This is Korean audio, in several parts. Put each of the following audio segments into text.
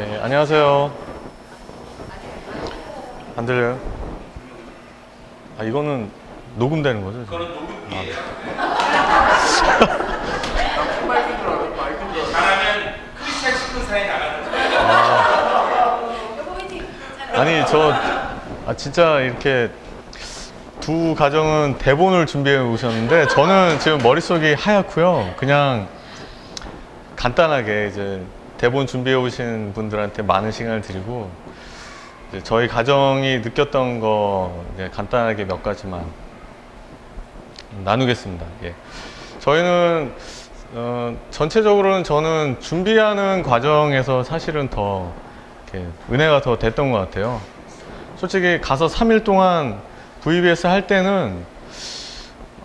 네, 안녕하세요. 안 들려요? 아, 이거는 녹음되는 거죠? 그거는 녹음기예요. 마이크 들어요. 마이크 들어요. 잘하면 크리스찬 신문사에 나가는 거예요. 아니, 진짜 이렇게 두 가정은 대본을 준비해 오셨는데 저는 지금 머릿속이 하얗고요. 그냥 간단하게 이제 대본 준비해 오신 분들한테 많은 시간을 드리고 이제 저희 가정이 느꼈던 거 이제 간단하게 몇 가지만 나누겠습니다. 예. 저희는 전체적으로는 저는 준비하는 과정에서 사실은 더 이렇게 은혜가 더 됐던 것 같아요. 솔직히 가서 3일 동안 VBS 할 때는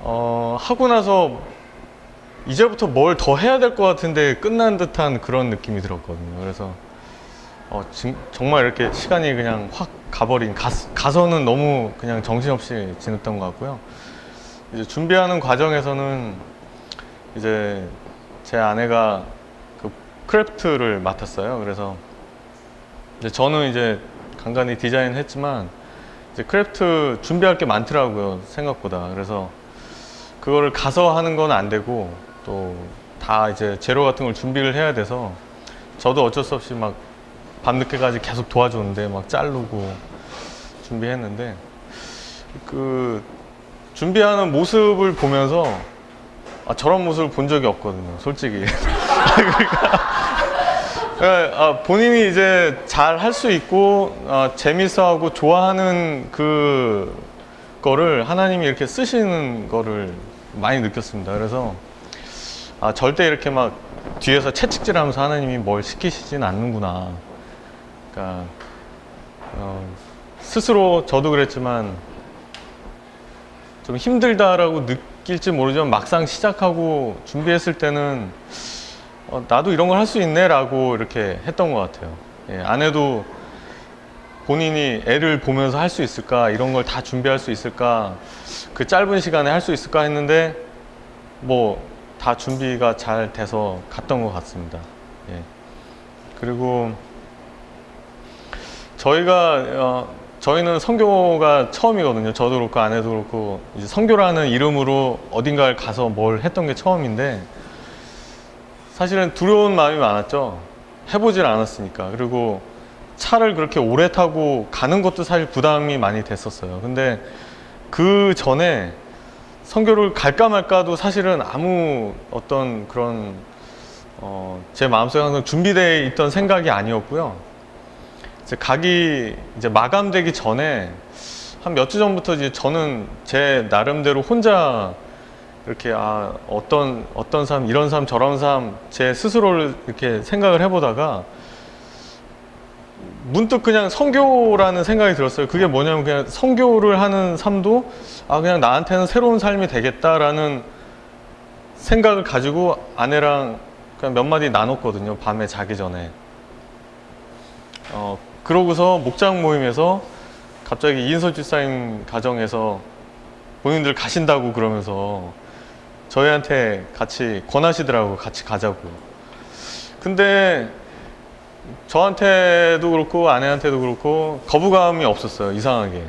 하고 나서 이제부터 뭘 더 해야 될 것 같은데 끝난 듯한 그런 느낌이 들었거든요. 그래서 정말 이렇게 시간이 그냥 확 가버린 가서는 너무 그냥 정신없이 지냈던 것 같고요. 이제 준비하는 과정에서는 이제 제 아내가 그 크래프트를 맡았어요. 그래서 이제 저는 이제 간간히 디자인했지만 이제 크래프트 준비할 게 많더라고요, 생각보다. 그래서 그거를 가서 하는 건 안 되고 또 다 이제 재료 같은 걸 준비를 해야 돼서 저도 어쩔 수 없이 막 밤늦게까지 계속 도와줬는데 막 자르고 준비했는데 그 준비하는 모습을 보면서 저런 모습을 본 적이 없거든요, 솔직히. 그러니까 본인이 이제 잘 할 수 있고 재밌어하고 좋아하는 그 거를 하나님이 이렇게 쓰시는 거를 많이 느꼈습니다. 그래서 절대 이렇게 막 뒤에서 채찍질하면서 하나님이 뭘 시키시진 않는구나. 그러니까 스스로 저도 그랬지만 좀 힘들다라고 느낄지 모르지만 막상 시작하고 준비했을 때는 나도 이런 걸 할 수 있네 라고 이렇게 했던 것 같아요. 예, 아내도 본인이 애를 보면서 할 수 있을까, 이런 걸 다 준비할 수 있을까, 그 짧은 시간에 할 수 있을까 했는데 뭐 다 준비가 잘 돼서 갔던 것 같습니다. 예. 그리고 저희는 선교가 처음이거든요. 저도 그렇고 아내도 그렇고 이제 선교라는 이름으로 어딘가를 가서 뭘 했던 게 처음인데 사실은 두려운 마음이 많았죠. 해보질 않았으니까. 그리고 차를 그렇게 오래 타고 가는 것도 사실 부담이 많이 됐었어요. 근데 그 전에 선교를 갈까 말까도 사실은 아무 어떤 그런 제 마음속에 항상 준비되어 있던 생각이 아니었고요. 이제 마감되기 전에 한 몇 주 전부터 이제 저는 제 나름대로 혼자 이렇게 어떤 사람, 이런 사람, 저런 사람 제 스스로를 이렇게 생각을 해보다가 문득 그냥 선교라는 생각이 들었어요. 그게 뭐냐면 그냥 선교를 하는 삶도 그냥 나한테는 새로운 삶이 되겠다라는 생각을 가지고 아내랑 그냥 몇 마디 나눴거든요. 밤에 자기 전에. 그러고서 목장 모임에서 갑자기 이인서 집사님 가정에서 본인들 가신다고 그러면서 저희한테 같이 권하시더라고요. 같이 가자고. 근데 저한테도 그렇고 아내한테도 그렇고 거부감이 없었어요. 이상하게.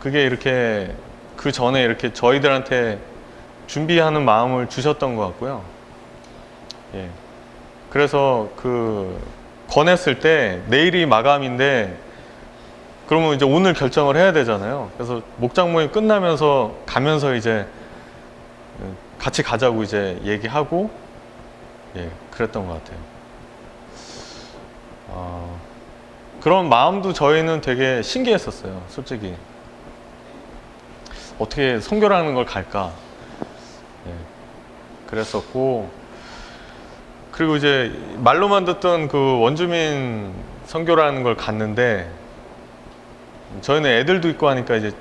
그게 이렇게 그 전에 이렇게 저희들한테 준비하는 마음을 주셨던 것 같고요. 예. 그래서 권했을 때 내일이 마감인데 그러면 이제 오늘 결정을 해야 되잖아요. 그래서 목장 모임 끝나면서 가면서 이제 같이 가자고 이제 얘기하고 그랬던 것 같아요. 그런 마음도 저희는 되게 신기했었어요. 솔직히 어떻게 선교라는 걸 갈까 그랬었고, 그리고 이제 말로만 듣던 그 원주민 선교라는 걸 갔는데 저희는 애들도 있고 하니까 이제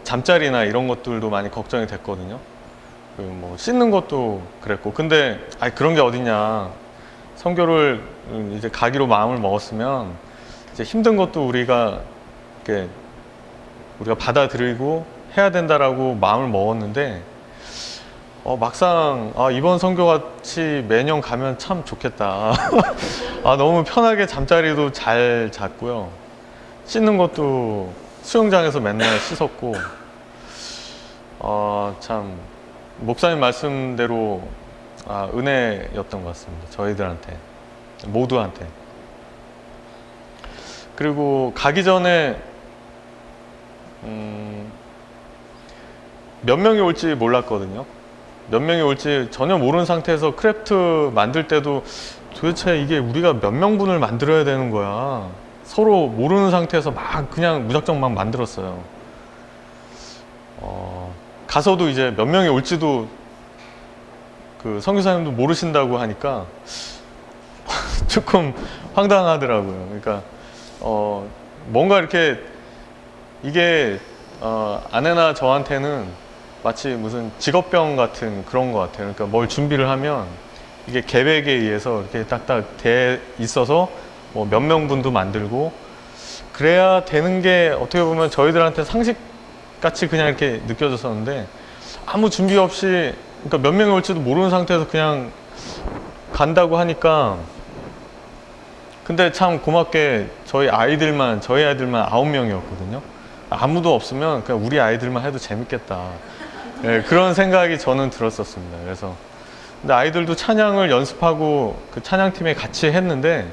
잠자리나 이런 것들도 많이 걱정이 됐거든요. 뭐 씻는 것도 그랬고, 근데 그런 게 어딨냐, 선교를 이제 가기로 마음을 먹었으면 이제 힘든 것도 우리가 받아들이고 해야 된다라고 마음을 먹었는데 막상 이번 선교 같이 매년 가면 참 좋겠다. 너무 편하게 잠자리도 잘 잤고요. 씻는 것도 수영장에서 맨날 씻었고, 참 목사님 말씀대로 은혜였던 것 같습니다. 저희들한테, 모두한테. 그리고 가기 전에 몇 명이 올지 몰랐거든요. 몇 명이 올지 전혀 모르는 상태에서 크래프트 만들 때도 도대체 이게 우리가 몇 명분을 만들어야 되는 거야. 서로 모르는 상태에서 막 그냥 무작정 막 만들었어요. 가서도 이제 몇 명이 올지도 그 선교사님도 모르신다고 하니까 조금 황당하더라고요. 그러니까 뭔가 이렇게 이게 아내나 저한테는 마치 무슨 직업병 같은 그런 것 같아요. 그러니까 뭘 준비를 하면 이게 계획에 의해서 이렇게 딱딱 돼 있어서 뭐 몇 명분도 만들고 그래야 되는 게 어떻게 보면 저희들한테 상식같이 그냥 이렇게 느껴졌었는데 아무 준비 없이 그러니까 몇 명이 올지도 모르는 상태에서 그냥 간다고 하니까 근데 참 고맙게 저희 아이들만 9명이었거든요. 아무도 없으면 그냥 우리 아이들만 해도 재밌겠다. 네, 그런 생각이 저는 들었었습니다. 그래서 근데 아이들도 찬양을 연습하고 그 찬양팀에 같이 했는데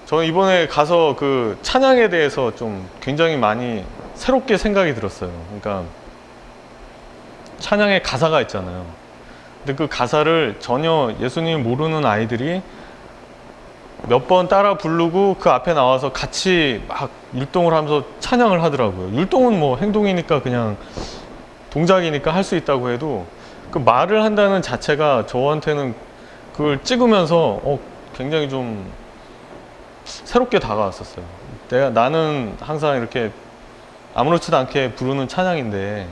저는 이번에 가서 그 찬양에 대해서 좀 굉장히 많이 새롭게 생각이 들었어요. 그러니까 찬양의 가사가 있잖아요. 근데 그 가사를 전혀 예수님 모르는 아이들이 몇 번 따라 부르고 그 앞에 나와서 같이 막 율동을 하면서 찬양을 하더라고요. 율동은 뭐 행동이니까 그냥 동작이니까 할 수 있다고 해도 그 말을 한다는 자체가 저한테는 그걸 찍으면서 굉장히 좀 새롭게 다가왔었어요. 나는 항상 이렇게 아무렇지도 않게 부르는 찬양인데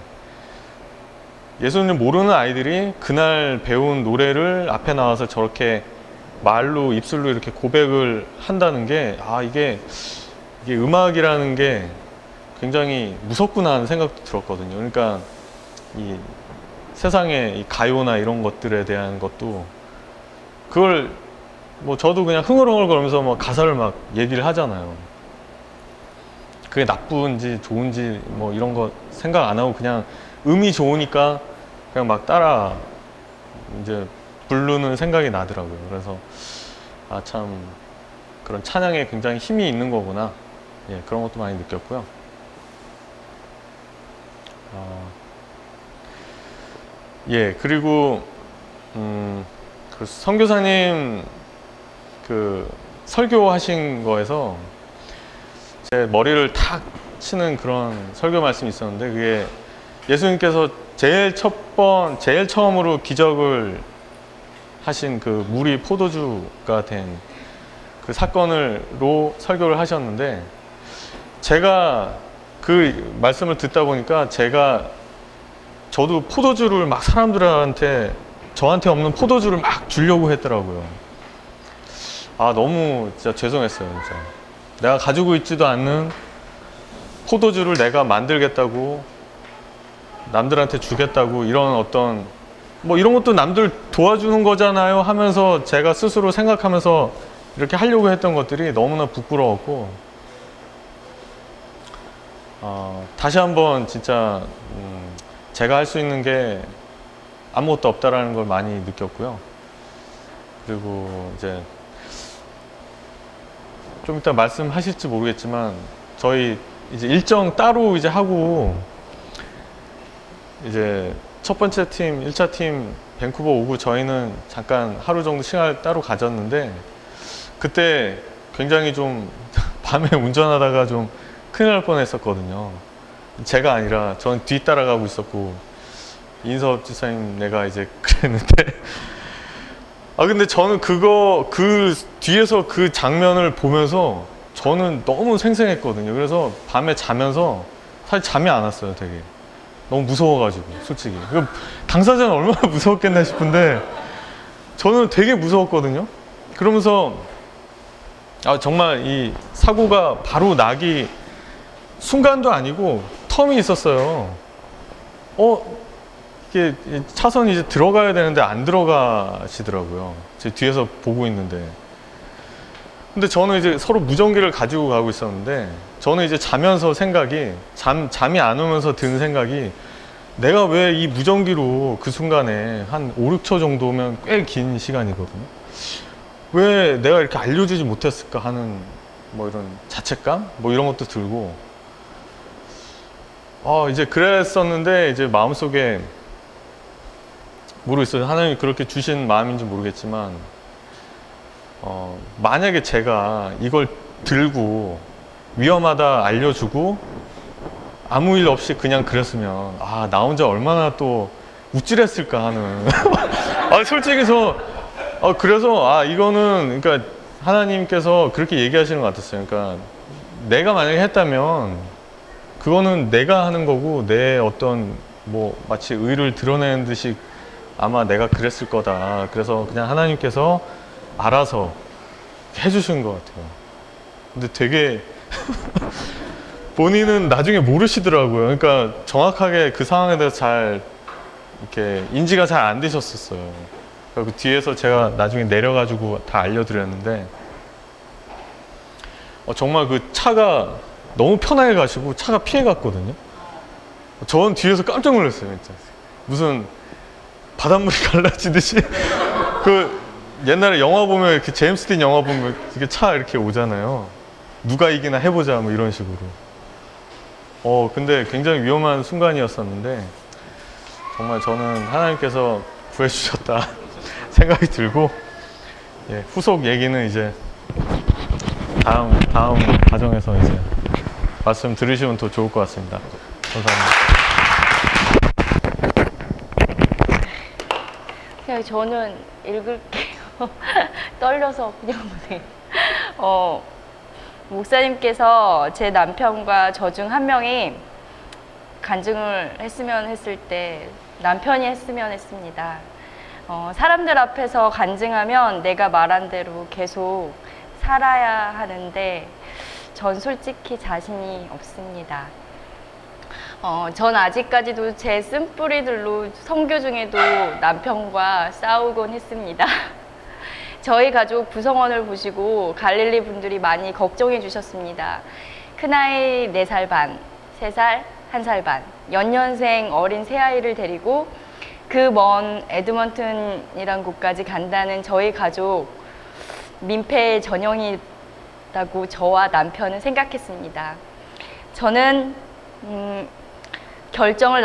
예수님 모르는 아이들이 그날 배운 노래를 앞에 나와서 저렇게 말로 입술로 이렇게 고백을 한다는 게 이게 음악이라는 게 굉장히 무섭구나 하는 생각도 들었거든요. 그러니까 이 세상의 이 가요나 이런 것들에 대한 것도 그걸 뭐 저도 그냥 흥얼흥얼 거리면서 뭐 가사를 막 얘기를 하잖아요. 그게 나쁜지 좋은지 뭐 이런 거 생각 안 하고 그냥 음이 좋으니까 그냥 막 따라 이제 부르는 생각이 나더라고요. 그래서 참 그런 찬양에 굉장히 힘이 있는 거구나. 예, 그런 것도 많이 느꼈고요. 예, 그리고 그 선교사님 그 설교하신 거에서 제 머리를 탁 치는 그런 설교 말씀이 있었는데 그게 예수님께서 제일 처음으로 기적을 하신 그 물이 포도주가 된 그 사건으로 설교를 하셨는데 제가 그 말씀을 듣다 보니까 저도 포도주를 막 사람들한테 저한테 없는 포도주를 막 주려고 했더라고요. 너무 진짜 죄송했어요, 진짜. 내가 가지고 있지도 않는 포도주를 내가 만들겠다고 남들한테 주겠다고 이런 어떤 뭐 이런 것도 남들 도와주는 거잖아요 하면서 제가 스스로 생각하면서 이렇게 하려고 했던 것들이 너무나 부끄러웠고 다시 한번 진짜 제가 할 수 있는 게 아무것도 없다라는 걸 많이 느꼈고요. 그리고 이제 좀 이따 말씀하실지 모르겠지만 저희 이제 일정 따로 이제 하고 이제 첫 번째 팀, 1차 팀 밴쿠버 오고 저희는 잠깐 하루 정도 시간을 따로 가졌는데 그때 굉장히 좀 밤에 운전하다가 좀 큰일 날 뻔했었거든요. 제가 아니라 전 뒤 따라가고 있었고 인섭 지사님 내가 이제 그랬는데 근데 저는 그 뒤에서 그 장면을 보면서 저는 너무 생생했거든요. 그래서 밤에 자면서 사실 잠이 안 왔어요. 되게 너무 무서워가지고 솔직히 당사자는 얼마나 무서웠겠나 싶은데 저는 되게 무서웠거든요. 그러면서 정말 이 사고가 바로 나기 순간도 아니고 텀이 있었어요. 이게 차선이 이제 들어가야 되는데 안 들어가시더라고요. 제 뒤에서 보고 있는데. 근데 저는 이제 서로 무전기를 가지고 가고 있었는데, 저는 이제 자면서 생각이, 잠이 안 오면서 든 생각이, 내가 왜 이 무전기로 그 순간에 한 5, 6초 정도면 꽤 긴 시간이거든요. 왜 내가 이렇게 알려주지 못했을까 하는 뭐 이런 자책감? 뭐 이런 것도 들고, 이제 그랬었는데, 이제 마음속에, 모르겠어요. 하나님이 그렇게 주신 마음인지 모르겠지만, 만약에 제가 이걸 들고 위험하다 알려주고 아무 일 없이 그냥 그랬으면, 나 혼자 얼마나 또 우쭐했을까 하는. 솔직히 그래서, 이거는, 그러니까 하나님께서 그렇게 얘기하시는 것 같았어요. 그러니까 내가 만약에 했다면, 그거는 내가 하는 거고, 내 어떤, 뭐, 마치 의를 드러내는 듯이 아마 내가 그랬을 거다. 그래서 그냥 하나님께서 알아서 해주신 것 같아요. 근데 되게 본인은 나중에 모르시더라고요. 그러니까 정확하게 그 상황에 대해서 잘 이렇게 인지가 잘 안 되셨었어요. 그리고 뒤에서 제가 나중에 내려가지고 다 알려드렸는데, 정말 그 차가 너무 편하게 가시고 차가 피해 갔거든요. 저는 뒤에서 깜짝 놀랐어요, 진짜. 무슨 바닷물이 갈라지듯이. 그 옛날에 영화 보면 이렇게 제임스 딘 영화 보면 이렇게 차 이렇게 오잖아요. 누가 이기나 해보자 뭐 이런 식으로. 근데 굉장히 위험한 순간이었었는데, 정말 저는 하나님께서 구해주셨다 생각이 들고, 후속 얘기는 이제 다음 과정에서 이제 말씀 들으시면 더 좋을 것 같습니다. 감사합니다. 그냥 저는 읽을게요. 떨려서 그냥 보세요. 목사님께서 제 남편과 저 중 한 명이 간증을 했으면 했을 때 남편이 했으면 했습니다. 사람들 앞에서 간증하면 내가 말한 대로 계속 살아야 하는데 전 솔직히 자신이 없습니다. 전 아직까지도 제 쓴뿌리들로 선교 중에도 남편과 싸우곤 했습니다. 저희 가족 구성원을 보시고 갈릴리 분들이 많이 걱정해 주셨습니다. 큰아이 4살 반, 3살, 1살 반, 연년생 어린 새아이를 데리고 그 먼 에드먼튼이란 곳까지 간다는 저희 가족 민폐 전형이라고 저와 남편은 생각했습니다. 저는 결정을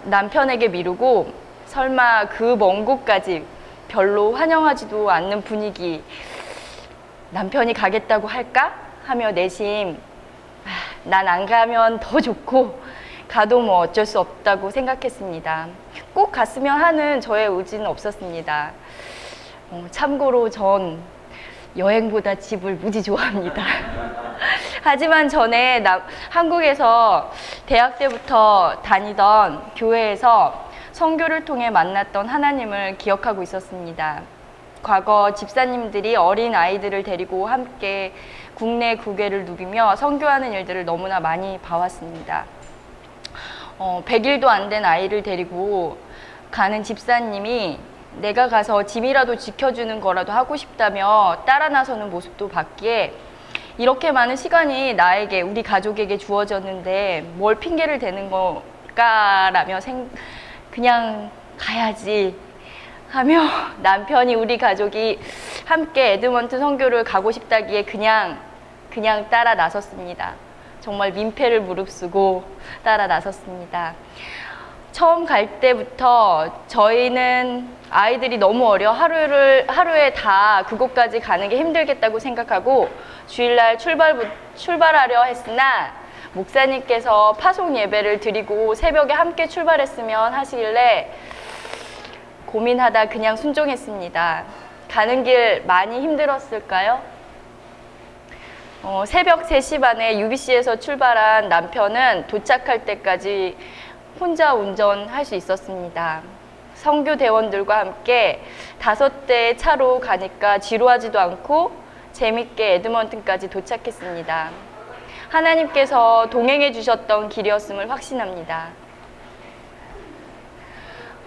남편에게 미루고 설마 그 먼 곳까지 별로 환영하지도 않는 분위기, 남편이 가겠다고 할까? 하며 내심 난 안 가면 더 좋고 가도 뭐 어쩔 수 없다고 생각했습니다. 꼭 갔으면 하는 저의 의지는 없었습니다. 참고로 전 여행보다 집을 무지 좋아합니다. 하지만 전에 한국에서 대학 때부터 다니던 교회에서 선교를 통해 만났던 하나님을 기억하고 있었습니다. 과거 집사님들이 어린 아이들을 데리고 함께 국내 국외를 누비며 선교하는 일들을 너무나 많이 봐왔습니다. 100일도 안 된 아이를 데리고 가는 집사님이 내가 가서 짐이라도 지켜주는 거라도 하고 싶다며 따라 나서는 모습도 봤기에 이렇게 많은 시간이 나에게, 우리 가족에게 주어졌는데 뭘 핑계를 대는 걸까라며 그냥 가야지 하며 남편이 우리 가족이 함께 에드먼튼 선교를 가고 싶다기에 그냥 따라 나섰습니다. 정말 민폐를 무릅쓰고 따라 나섰습니다. 처음 갈 때부터 저희는 아이들이 너무 어려 하루에 다 그곳까지 가는 게 힘들겠다고 생각하고 주일날 출발하려 했으나 목사님께서 파송 예배를 드리고 새벽에 함께 출발했으면 하시길래 고민하다 그냥 순종했습니다. 가는 길 많이 힘들었을까요? 새벽 3시 반에 UBC에서 출발한 남편은 도착할 때까지 혼자 운전할 수 있었습니다. 선교 대원들과 함께 5대의 차로 가니까 지루하지도 않고 재밌게 에드먼튼까지 도착했습니다. 하나님께서 동행해 주셨던 길이었음을 확신합니다.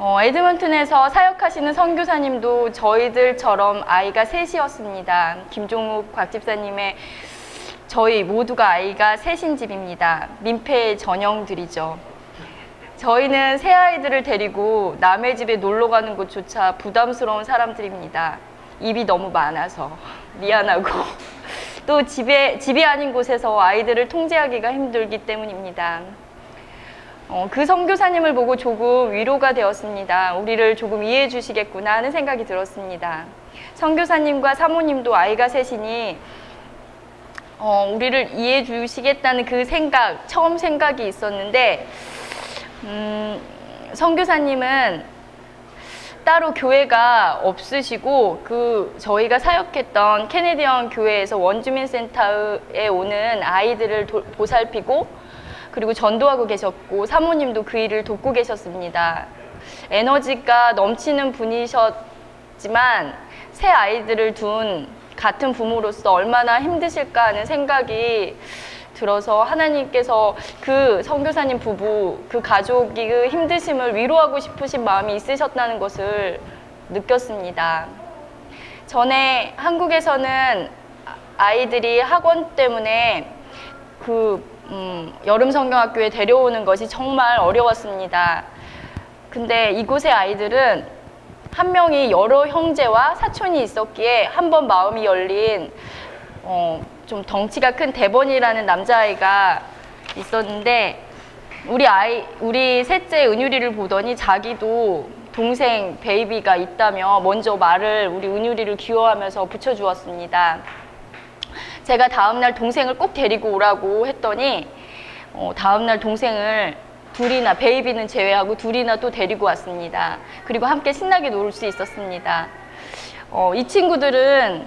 에드먼튼에서 사역하시는 선교사님도 저희들처럼 아이가 셋이었습니다. 김종욱 곽 집사님의 저희 모두가 아이가 셋인 집입니다. 민폐 전형들이죠. 저희는 새 아이들을 데리고 남의 집에 놀러 가는 것조차 부담스러운 사람들입니다. 입이 너무 많아서 미안하고 또 집이 아닌 곳에서 아이들을 통제하기가 힘들기 때문입니다. 그 선교사님을 보고 조금 위로가 되었습니다. 우리를 조금 이해해 주시겠구나 하는 생각이 들었습니다. 선교사님과 사모님도 아이가 셋이니 우리를 이해해 주시겠다는 그 처음 생각이 있었는데 선교사님은 따로 교회가 없으시고 저희가 사역했던 캐네디언 교회에서 원주민 센터에 오는 아이들을 보살피고 그리고 전도하고 계셨고 사모님도 그 일을 돕고 계셨습니다. 에너지가 넘치는 분이셨지만 새 아이들을 둔 같은 부모로서 얼마나 힘드실까 하는 생각이 들어서 하나님께서 그 선교사님 부부, 그 가족이 그 힘드심을 위로하고 싶으신 마음이 있으셨다는 것을 느꼈습니다. 전에 한국에서는 아이들이 학원 때문에 여름 성경학교에 데려오는 것이 정말 어려웠습니다. 근데 이곳의 아이들은 한 명이 여러 형제와 사촌이 있었기에 한 번 마음이 열린 좀 덩치가 큰 대번이라는 남자아이가 있었는데 우리 셋째 은유리를 보더니 자기도 동생 베이비가 있다며 먼저 말을 우리 은유리를 귀여워하면서 붙여주었습니다. 제가 다음날 동생을 꼭 데리고 오라고 했더니 다음날 동생을 베이비는 제외하고 둘이나 또 데리고 왔습니다. 그리고 함께 신나게 놀 수 있었습니다. 이 친구들은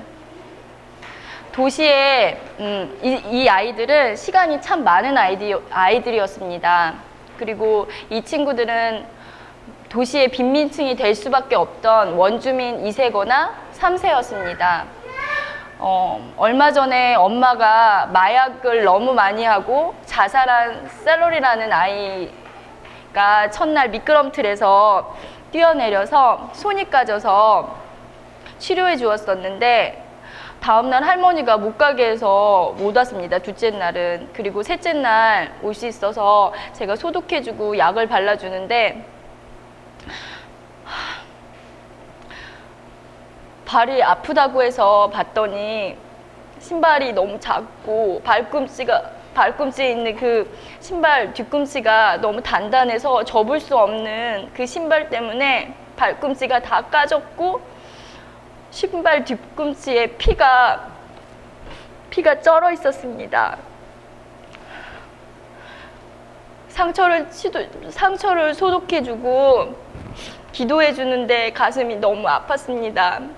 도시에 이 아이들은 시간이 참 많은 아이들이었습니다. 그리고 이 친구들은 도시의 빈민층이 될 수밖에 없던 원주민 2세거나 3세였습니다. 얼마 전에 엄마가 마약을 너무 많이 하고 자살한 셀러리라는 아이가 첫날 미끄럼틀에서 뛰어내려서 손이 까져서 치료해 주었었는데 다음날 할머니가 못 가게 해서 못 왔습니다. 둘째 날은. 그리고 셋째 날 올 수 있어서 제가 소독해주고 약을 발라주는데 발이 아프다고 해서 봤더니 신발이 너무 작고 발꿈치에 있는 그 신발 뒤꿈치가 너무 단단해서 접을 수 없는 그 신발 때문에 발꿈치가 다 까졌고 신발 뒤꿈치에 피가 쩔어 있었습니다. 상처를 소독해주고 기도해주는데 가슴이 너무 아팠습니다.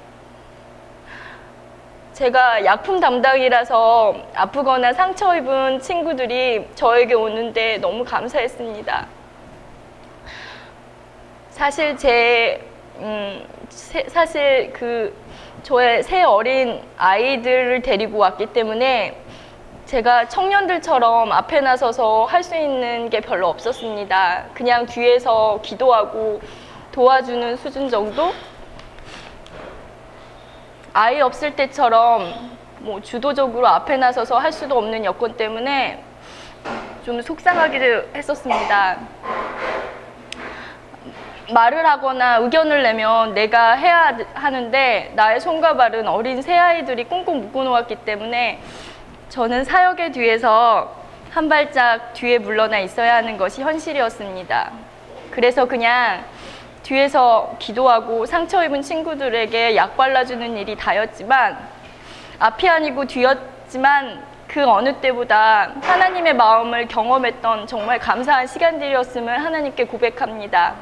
제가 약품 담당이라서 아프거나 상처 입은 친구들이 저에게 오는데 너무 감사했습니다. 사실 저의 새 어린 아이들을 데리고 왔기 때문에 제가 청년들처럼 앞에 나서서 할 수 있는 게 별로 없었습니다. 그냥 뒤에서 기도하고 도와주는 수준 정도? 아이 없을 때처럼 주도적으로 앞에 나서서 할 수도 없는 여건 때문에 좀 속상하기도 했었습니다. 말을 하거나 의견을 내면 내가 해야 하는데 나의 손과 발은 어린 새아이들이 꽁꽁 묶어놓았기 때문에 저는 사역의 뒤에서 한 발짝 뒤에 물러나 있어야 하는 것이 현실이었습니다. 그래서 그냥 뒤에서 기도하고 상처 입은 친구들에게 약 발라주는 일이 다였지만 앞이 아니고 뒤였지만 그 어느 때보다 하나님의 마음을 경험했던 정말 감사한 시간들이었음을 하나님께 고백합니다.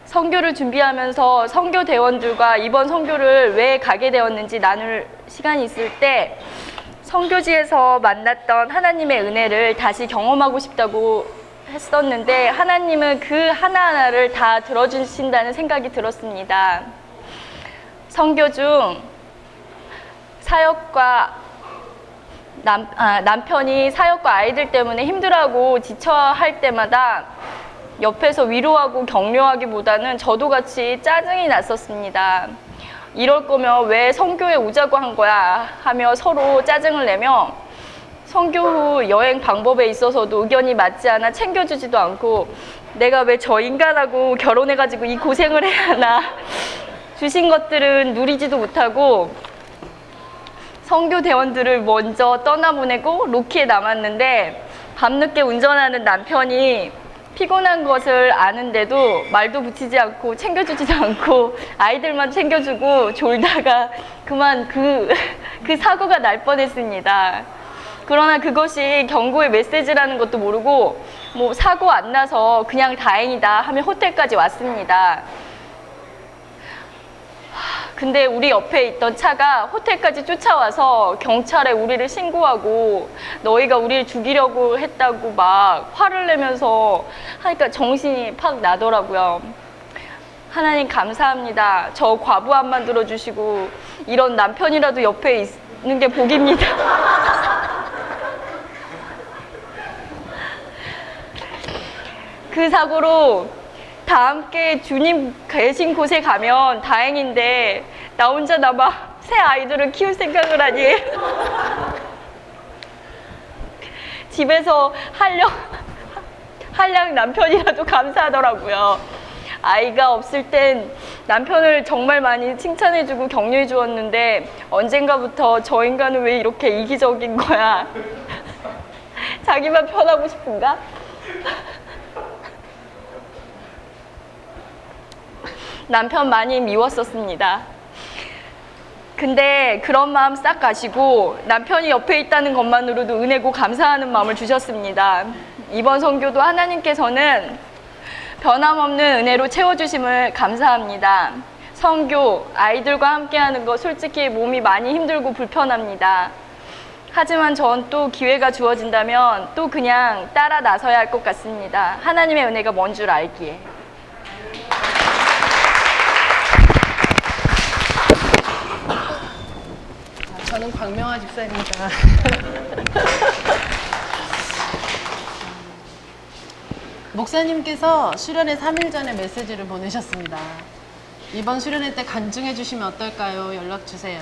선교를 준비하면서 선교대원들과 이번 선교를 왜 가게 되었는지 나눌 시간이 있을 때 선교지에서 만났던 하나님의 은혜를 다시 경험하고 싶다고 했었는데 하나님은 그 하나하나를 다 들어주신다는 생각이 들었습니다. 선교 중 남편이 사역과 아이들 때문에 힘들어하고 지쳐할 때마다 옆에서 위로하고 격려하기보다는 저도 같이 짜증이 났었습니다. 이럴 거면 왜 선교에 오자고 한 거야 하며 서로 짜증을 내며 선교 후 여행 방법에 있어서도 의견이 맞지 않아 챙겨주지도 않고 내가 왜 저 인간하고 결혼해가지고 이 고생을 해야 하나, 주신 것들은 누리지도 못하고 선교 대원들을 먼저 떠나보내고 로키에 남았는데 밤늦게 운전하는 남편이 피곤한 것을 아는데도 말도 붙이지 않고 챙겨주지도 않고 아이들만 챙겨주고 졸다가 그만 그 사고가 날 뻔했습니다. 그러나 그것이 경고의 메시지라는 것도 모르고 뭐 사고 안 나서 그냥 다행이다 하며 호텔까지 왔습니다. 근데 우리 옆에 있던 차가 호텔까지 쫓아와서 경찰에 우리를 신고하고 너희가 우리를 죽이려고 했다고 막 화를 내면서 하니까 정신이 팍 나더라고요. 하나님 감사합니다. 저 과부 안 만들어주시고 이런 남편이라도 옆에 있는 게 복입니다. 그 사고로 다 함께 주님 계신 곳에 가면 다행인데 나 혼자 남아 새 아이들을 키울 생각을 하니 집에서 한량 남편이라도 감사하더라고요. 아이가 없을 땐 남편을 정말 많이 칭찬해주고 격려해 주었는데 언젠가부터 저 인간은 왜 이렇게 이기적인 거야? 자기만 편하고 싶은가? 남편 많이 미웠었습니다. 근데 그런 마음 싹 가시고 남편이 옆에 있다는 것만으로도 은혜고 감사하는 마음을 주셨습니다. 이번 선교도 하나님께서는 변함없는 은혜로 채워주심을 감사합니다. 선교, 아이들과 함께하는 거 솔직히 몸이 많이 힘들고 불편합니다. 하지만 전 또 기회가 주어진다면 또 그냥 따라 나서야 할 것 같습니다. 하나님의 은혜가 뭔 줄 알기에. 저는 광명화 집사입니다. 목사님께서 수련회 3일 전에 메시지를 보내셨습니다. 이번 수련회 때 간증해 주시면 어떨까요? 연락 주세요.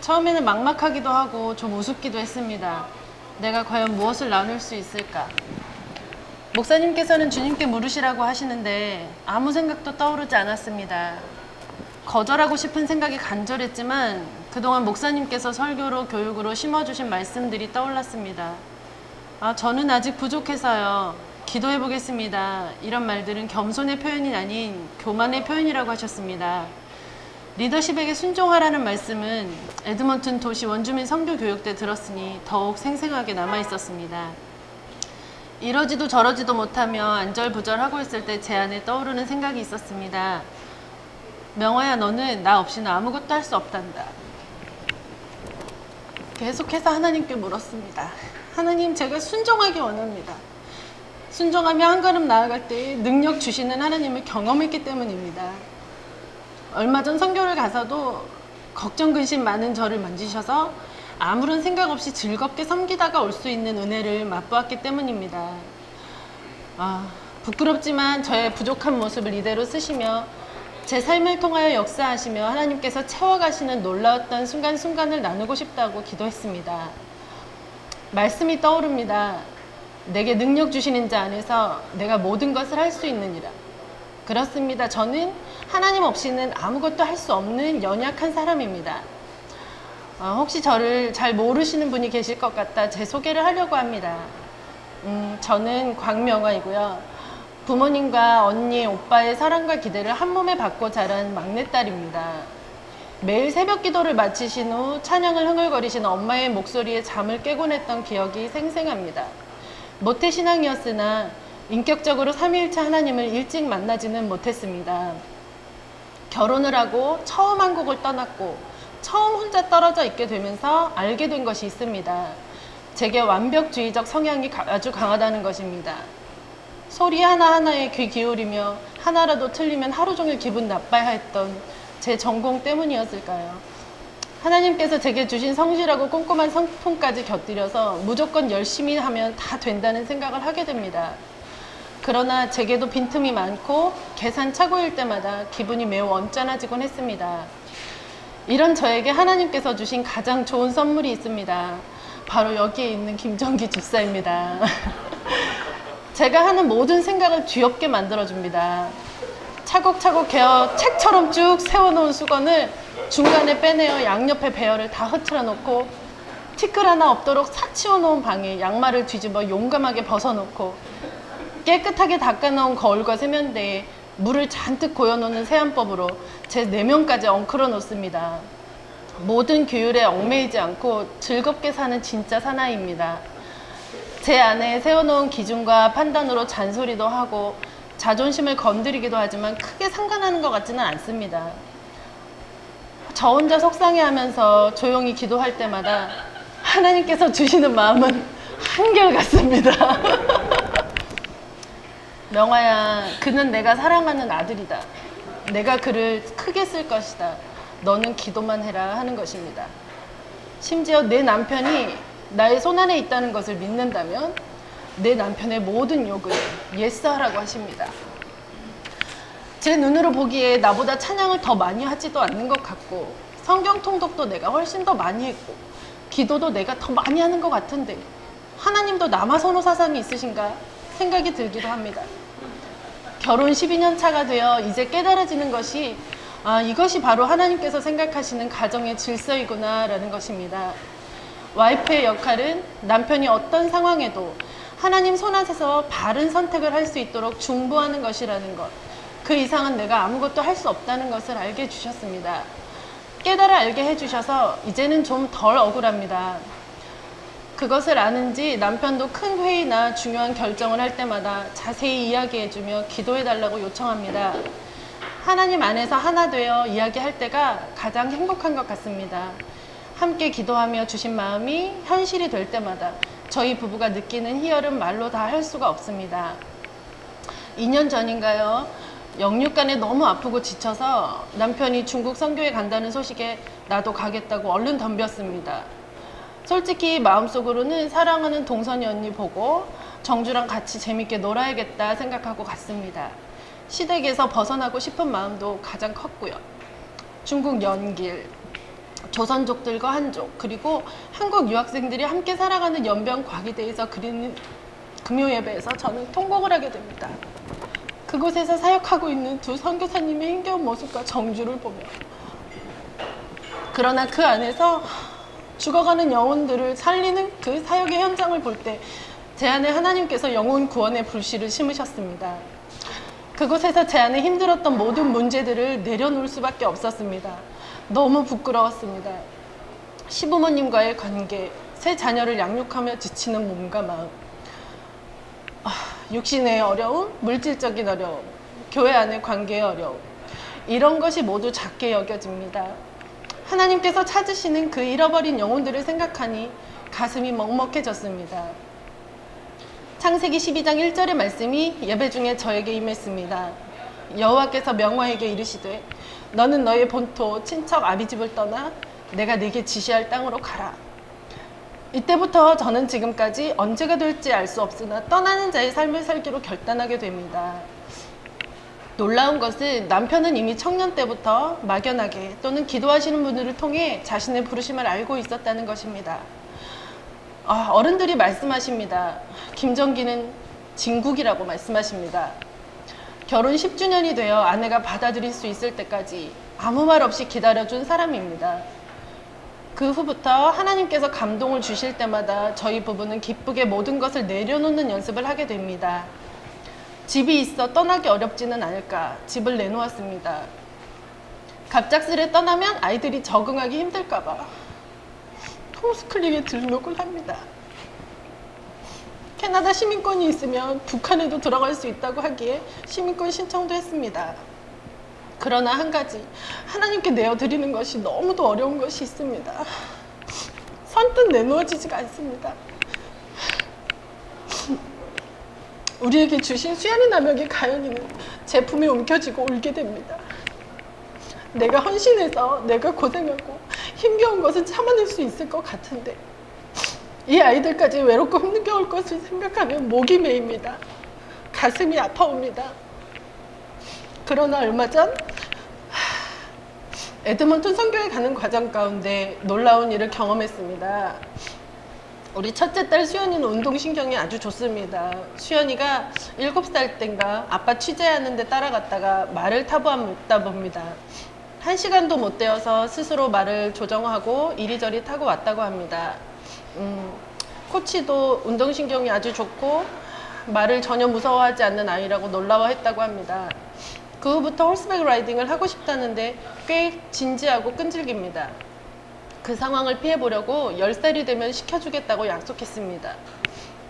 처음에는 막막하기도 하고 좀 우습기도 했습니다. 내가 과연 무엇을 나눌 수 있을까? 목사님께서는 주님께 물으시라고 하시는데 아무 생각도 떠오르지 않았습니다. 거절하고 싶은 생각이 간절했지만 그동안 목사님께서 설교로 교육으로 심어주신 말씀들이 떠올랐습니다. 저는 아직 부족해서요. 기도해 보겠습니다. 이런 말들은 겸손의 표현이 아닌 교만의 표현이라고 하셨습니다. 리더십에게 순종하라는 말씀은 에드먼튼 도시 원주민 선교 교육 때 들었으니 더욱 생생하게 남아 있었습니다. 이러지도 저러지도 못하며 안절부절하고 있을 때 제 안에 떠오르는 생각이 있었습니다. 명화야, 너는 나 없이는 아무것도 할 수 없단다. 계속해서 하나님께 물었습니다. 하나님, 제가 순종하기 원합니다. 순종하며 한 걸음 나아갈 때 능력 주시는 하나님을 경험했기 때문입니다. 얼마 전 선교를 가서도 걱정 근심 많은 저를 만지셔서 아무런 생각 없이 즐겁게 섬기다가 올 수 있는 은혜를 맛보았기 때문입니다. 부끄럽지만 저의 부족한 모습을 이대로 쓰시며 제 삶을 통하여 역사하시며 하나님께서 채워가시는 놀라웠던 순간순간을 나누고 싶다고 기도했습니다. 말씀이 떠오릅니다. 내게 능력 주시는 자 안에서 내가 모든 것을 할 수 있느니라. 그렇습니다. 저는 하나님 없이는 아무것도 할 수 없는 연약한 사람입니다. 혹시 저를 잘 모르시는 분이 계실 것 같아 제 소개를 하려고 합니다. 저는 광명화이고요. 부모님과 언니, 오빠의 사랑과 기대를 한 몸에 받고 자란 막내딸입니다. 매일 새벽 기도를 마치신 후 찬양을 흥얼거리신 엄마의 목소리에 잠을 깨곤 했던 기억이 생생합니다. 모태신앙이었으나 인격적으로 삼위일체 하나님을 일찍 만나지는 못했습니다. 결혼을 하고 처음 한국을 떠났고 처음 혼자 떨어져 있게 되면서 알게 된 것이 있습니다. 제게 완벽주의적 성향이 아주 강하다는 것입니다. 소리 하나하나에 귀 기울이며 하나라도 틀리면 하루 종일 기분 나빠야 했던 제 전공 때문이었을까요? 하나님께서 제게 주신 성실하고 꼼꼼한 성품까지 곁들여서 무조건 열심히 하면 다 된다는 생각을 하게 됩니다. 그러나 제게도 빈틈이 많고 계산 착오일 때마다 기분이 매우 언짢아지곤 했습니다. 이런 저에게 하나님께서 주신 가장 좋은 선물이 있습니다. 바로 여기에 있는 김정기 집사입니다. 제가 하는 모든 생각을 뒤엎게 만들어줍니다. 차곡차곡 개어 책처럼 쭉 세워놓은 수건을 중간에 빼내어 양옆에 배열을 다 흐트러 놓고 티끌 하나 없도록 사치워놓은 방에 양말을 뒤집어 용감하게 벗어놓고 깨끗하게 닦아놓은 거울과 세면대에 물을 잔뜩 고여놓는 세안법으로 제 내면까지 엉클어 놓습니다. 모든 규율에 얽매이지 않고 즐겁게 사는 진짜 사나이입니다. 제 안에 세워놓은 기준과 판단으로 잔소리도 하고 자존심을 건드리기도 하지만 크게 상관하는 것 같지는 않습니다. 저 혼자 속상해하면서 조용히 기도할 때마다 하나님께서 주시는 마음은 한결같습니다. 명화야, 그는 내가 사랑하는 아들이다. 내가 그를 크게 쓸 것이다. 너는 기도만 해라 하는 것입니다. 심지어 내 남편이 나의 손안에 있다는 것을 믿는다면 내 남편의 모든 욕을 예스하라고 하십니다. 제 눈으로 보기에 나보다 찬양을 더 많이 하지도 않는 것 같고 성경 통독도 내가 훨씬 더 많이 했고 기도도 내가 더 많이 하는 것 같은데 하나님도 남아선호 사상이 있으신가 생각이 들기도 합니다. 결혼 12년 차가 되어 이제 깨달아지는 것이 이것이 바로 하나님께서 생각하시는 가정의 질서이구나 라는 것입니다. 와이프의 역할은 남편이 어떤 상황에도 하나님 손아래서 바른 선택을 할 수 있도록 중보하는 것이라는 것, 그 이상은 내가 아무것도 할 수 없다는 것을 알게 해주셨습니다. 깨달아 알게 해주셔서 이제는 좀 덜 억울합니다. 그것을 아는지 남편도 큰 회의나 중요한 결정을 할 때마다 자세히 이야기해주며 기도해달라고 요청합니다. 하나님 안에서 하나 되어 이야기할 때가 가장 행복한 것 같습니다. 함께 기도하며 주신 마음이 현실이 될 때마다 저희 부부가 느끼는 희열은 말로 다 할 수가 없습니다. 2년 전인가요? 영육간에 너무 아프고 지쳐서 남편이 중국 선교에 간다는 소식에 나도 가겠다고 얼른 덤볐습니다. 솔직히 마음속으로는 사랑하는 동선이 언니 보고 정주랑 같이 재밌게 놀아야겠다 생각하고 갔습니다. 시댁에서 벗어나고 싶은 마음도 가장 컸고요. 중국 연길, 조선족들과 한족, 그리고 한국 유학생들이 함께 살아가는 연변 과기대에서 그리는 금요예배에서 저는 통곡을 하게 됩니다. 그곳에서 사역하고 있는 두 선교사님의 힘겨운 모습과 정주를 보며 그러나 그 안에서 죽어가는 영혼들을 살리는 그 사역의 현장을 볼 때 제 안에 하나님께서 영혼 구원의 불씨를 심으셨습니다. 그곳에서 제 안에 힘들었던 모든 문제들을 내려놓을 수밖에 없었습니다. 너무 부끄러웠습니다. 시부모님과의 관계, 새 자녀를 양육하며 지치는 몸과 마음, 육신의 어려움, 물질적인 어려움, 교회 안의 관계의 어려움, 이런 것이 모두 작게 여겨집니다. 하나님께서 찾으시는 그 잃어버린 영혼들을 생각하니 가슴이 먹먹해졌습니다. 창세기 12장 1절의 말씀이 예배 중에 저에게 임했습니다. 여호와께서 명화에게 이르시되 너는 너의 본토 친척 아비집을 떠나 내가 네게 지시할 땅으로 가라. 이때부터 저는 지금까지 언제가 될지 알 수 없으나 떠나는 자의 삶을 살기로 결단하게 됩니다. 놀라운 것은 남편은 이미 청년 때부터 막연하게 또는 기도하시는 분들을 통해 자신의 부르심을 알고 있었다는 것입니다. 어른들이 말씀하십니다. 김정기는 진국이라고 말씀하십니다. 결혼 10주년이 되어 아내가 받아들일 수 있을 때까지 아무 말 없이 기다려준 사람입니다. 그 후부터 하나님께서 감동을 주실 때마다 저희 부부는 기쁘게 모든 것을 내려놓는 연습을 하게 됩니다. 집이 있어 떠나기 어렵지는 않을까 집을 내놓았습니다. 갑작스레 떠나면 아이들이 적응하기 힘들까봐 홈스쿨링에 등록을 합니다. 캐나다 시민권이 있으면 북한에도 들어갈 수 있다고 하기에 시민권 신청도 했습니다. 그러나 한 가지, 하나님께 내어드리는 것이 너무도 어려운 것이 있습니다. 선뜻 내놓아지지가 않습니다. 우리에게 주신 수연이 남역의 가연이는 제품에 옮겨지고 울게 됩니다. 내가 헌신해서 내가 고생하고 힘겨운 것은 참아낼 수 있을 것 같은데 이 아이들까지 외롭고 힘겨울 것을 생각하면 목이 메입니다. 가슴이 아파옵니다. 그러나 얼마 전 에드먼튼 선교에 가는 과정 가운데 놀라운 일을 경험했습니다. 우리 첫째 딸 수연이는 운동신경이 아주 좋습니다. 수연이가 7살 땐가 아빠 취재하는데 따라갔다가 말을 타보았다 봅니다. 1시간도 못 되어서 스스로 말을 조정하고 이리저리 타고 왔다고 합니다. 코치도 운동신경이 아주 좋고 말을 전혀 무서워하지 않는 아이라고 놀라워했다고 합니다. 그 후부터 홀스백 라이딩을 하고 싶다는데 꽤 진지하고 끈질깁니다. 그 상황을 피해보려고 10살이 되면 시켜주겠다고 약속했습니다.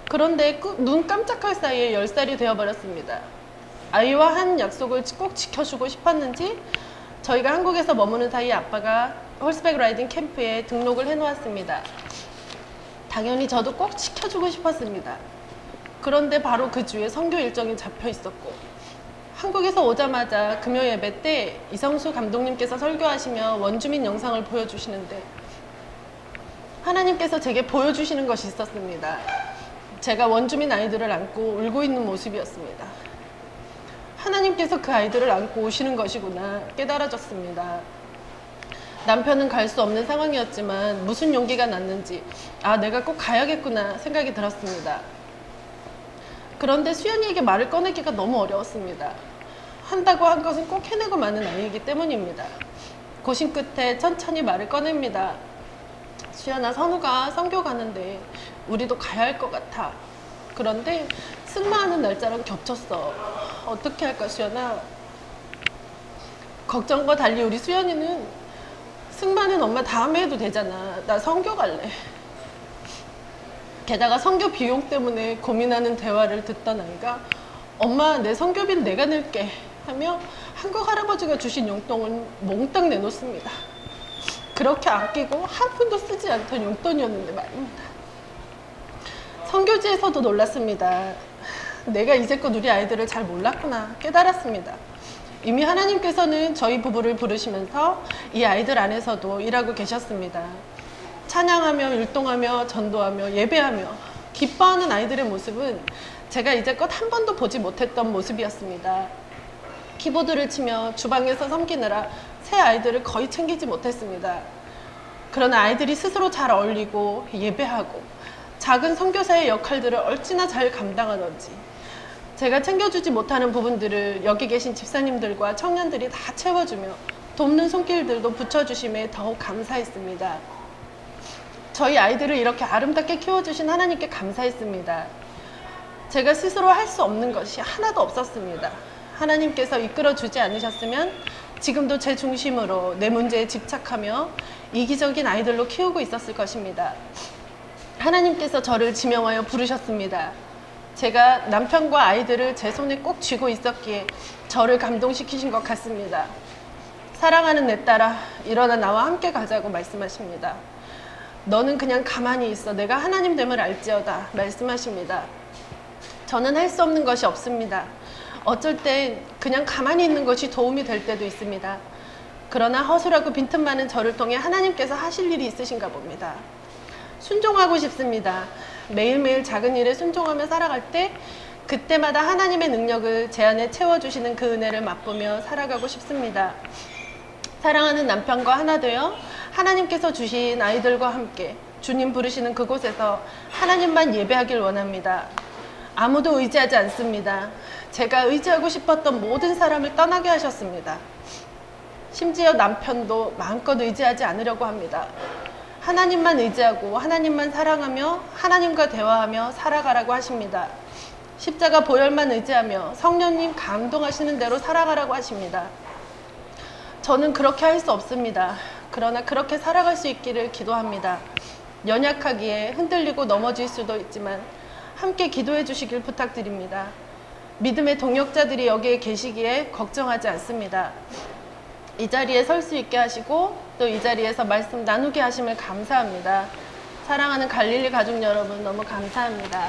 그런데 눈 깜짝할 사이에 10살이 되어버렸습니다. 아이와 한 약속을 꼭 지켜주고 싶었는지 저희가 한국에서 머무는 사이에 아빠가 홀스백 라이딩 캠프에 등록을 해놓았습니다. 당연히 저도 꼭 지켜주고 싶었습니다. 그런데 바로 그 주에 선교 일정이 잡혀 있었고 한국에서 오자마자 금요 예배 때 이성수 감독님께서 설교하시며 원주민 영상을 보여주시는데 하나님께서 제게 보여주시는 것이 있었습니다. 제가 원주민 아이들을 안고 울고 있는 모습이었습니다. 하나님께서 그 아이들을 안고 오시는 것이구나 깨달아졌습니다. 남편은 갈 수 없는 상황이었지만 무슨 용기가 났는지 내가 꼭 가야겠구나 생각이 들었습니다. 그런데 수연이에게 말을 꺼내기가 너무 어려웠습니다. 한다고 한 것은 꼭 해내고 마는 아이이기 때문입니다. 고심 끝에 천천히 말을 꺼냅니다. 수연아, 선우가 선교 가는데 우리도 가야 할 것 같아. 그런데 승마하는 날짜랑 겹쳤어. 어떻게 할까, 수연아? 걱정과 달리 우리 수연이는 승마는 엄마 다음에 해도 되잖아. 나 선교 갈래. 게다가 선교 비용 때문에 고민하는 대화를 듣던 아이가 엄마, 내 선교비는 내가 낼게 하며 한국 할아버지가 주신 용돈을 몽땅 내놓습니다. 그렇게 아끼고 한 푼도 쓰지 않던 용돈이었는데 말입니다. 선교지에서도 놀랐습니다. 내가 이제껏 우리 아이들을 잘 몰랐구나 깨달았습니다. 이미 하나님께서는 저희 부부를 부르시면서 이 아이들 안에서도 일하고 계셨습니다. 찬양하며 율동하며 전도하며 예배하며 기뻐하는 아이들의 모습은 제가 이제껏 한 번도 보지 못했던 모습이었습니다. 키보드를 치며 주방에서 섬기느라 새 아이들을 거의 챙기지 못했습니다. 그러나 아이들이 스스로 잘 어울리고 예배하고 작은 선교사의 역할들을 얼마나 잘 감당하던지 제가 챙겨주지 못하는 부분들을 여기 계신 집사님들과 청년들이 다 채워주며 돕는 손길들도 붙여주심에 더욱 감사했습니다. 저희 아이들을 이렇게 아름답게 키워주신 하나님께 감사했습니다. 제가 스스로 할 수 없는 것이 하나도 없었습니다. 하나님께서 이끌어주지 않으셨으면 지금도 제 중심으로 내 문제에 집착하며 이기적인 아이들로 키우고 있었을 것입니다. 하나님께서 저를 지명하여 부르셨습니다. 제가 남편과 아이들을 제 손에 꼭 쥐고 있었기에 저를 감동시키신 것 같습니다. 사랑하는 내 딸아, 일어나 나와 함께 가자고 말씀하십니다. 너는 그냥 가만히 있어. 내가 하나님 됨을 알지어다 말씀하십니다. 저는 할 수 없는 것이 없습니다. 어쩔 땐 그냥 가만히 있는 것이 도움이 될 때도 있습니다. 그러나 허술하고 빈틈 많은 저를 통해 하나님께서 하실 일이 있으신가 봅니다. 순종하고 싶습니다. 매일매일 작은 일에 순종하며 살아갈 때 그때마다 하나님의 능력을 제 안에 채워주시는 그 은혜를 맛보며 살아가고 싶습니다. 사랑하는 남편과 하나 되어 하나님께서 주신 아이들과 함께 주님 부르시는 그곳에서 하나님만 예배하길 원합니다. 아무도 의지하지 않습니다. 제가 의지하고 싶었던 모든 사람을 떠나게 하셨습니다. 심지어 남편도 마음껏 의지하지 않으려고 합니다. 하나님만 의지하고 하나님만 사랑하며 하나님과 대화하며 살아가라고 하십니다. 십자가 보혈만 의지하며 성령님 감동하시는 대로 살아가라고 하십니다. 저는 그렇게 할 수 없습니다. 그러나 그렇게 살아갈 수 있기를 기도합니다. 연약하기에 흔들리고 넘어질 수도 있지만 함께 기도해 주시길 부탁드립니다. 믿음의 동역자들이 여기에 계시기에 걱정하지 않습니다. 이 자리에 설 수 있게 하시고 또 이 자리에서 말씀 나누게 하심을 감사합니다. 사랑하는 갈릴리 가족 여러분 너무 감사합니다.